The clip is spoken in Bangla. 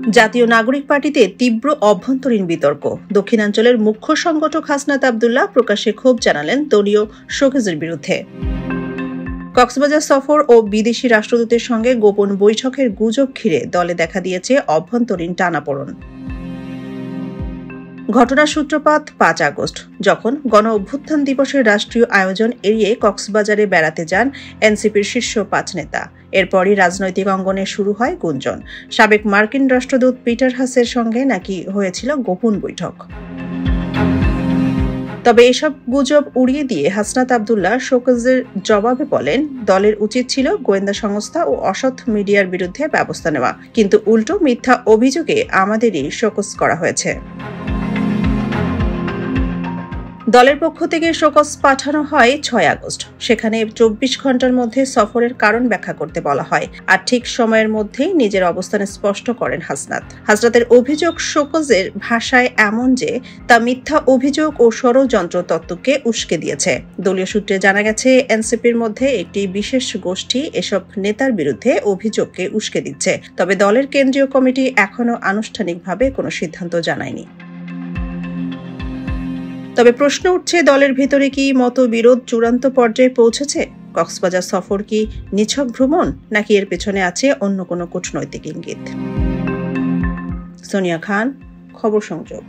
জাতীয় নাগরিক পার্টিতে তীব্র অভ্যন্তরীণ বিতর্ক। দক্ষিণাঞ্চলের মুখ্য সংগঠক হাসনাত আব্দুল্লাহ প্রকাশ্যে ক্ষোভ জানালেন দলীয় শোকেজের বিরুদ্ধে। কক্সবাজার সফর ও বিদেশি রাষ্ট্রদূতের সঙ্গে গোপন বৈঠকের গুজব ঘিরে দলে দেখা দিয়েছে অভ্যন্তরীণ টানাপোড়েন। ঘটনার সূত্রপাত ৫ আগস্ট, যখন গণ অভ্যুত্থান দিবসের রাষ্ট্রীয় আয়োজন এড়িয়ে কক্সবাজারে বেড়াতে যান এনসিপির শীর্ষ ৫ নেতা। এরপরই রাজনৈতিক অঙ্গনে শুরু হয় গুঞ্জন, সাবেক মার্কিন রাষ্ট্রদূত পিটার হাসের সঙ্গে নাকি হয়েছিল গোপন বৈঠক। তবে এসব গুজব উড়িয়ে দিয়ে হাসনাত আব্দুল্লাহ শোকজের জবাবে বলেন, দলের উচিত ছিল গোয়েন্দা সংস্থা ও অসৎ মিডিয়ার বিরুদ্ধে ব্যবস্থা নেওয়া, কিন্তু উল্টো মিথ্যা অভিযোগে আমাদেরই শোকজ করা হয়েছে। দলের পক্ষ থেকে শোকজ পাঠানো হয় ৬ আগস্ট। সেখানে ২৪ ঘন্টার মধ্যে সফরের কারণ ব্যাখ্যা করতে বলা হয়, আর ঠিক সময়ের মধ্যেই নিজের অবস্থান স্পষ্ট করেন হাসনাতের অভিযোগ শোকজের ভাষায় এমন যে তা মিথ্যা অভিযোগ ও ষড়যন্ত্র তত্ত্বকে উস্কে দিয়েছে। দলীয় সূত্রে জানা গেছে, এনসিপির মধ্যে একটি বিশেষ গোষ্ঠী এসব নেতার বিরুদ্ধে অভিযোগকে উস্কে দিচ্ছে। তবে দলের কেন্দ্রীয় কমিটি এখনো আনুষ্ঠানিকভাবে কোনো সিদ্ধান্ত জানায়নি। তবে প্রশ্ন উঠছে, দলের ভিতরে কি মতবিরোধ চূড়ান্ত পর্যায়ে পৌঁছেছে? কক্সবাজার সফর কি নিছক ভ্রমণ, নাকি এর পেছনে আছে অন্য কোনো কূটনৈতিক ইঙ্গিত? সোনিয়া খান, খবর সংযোগ।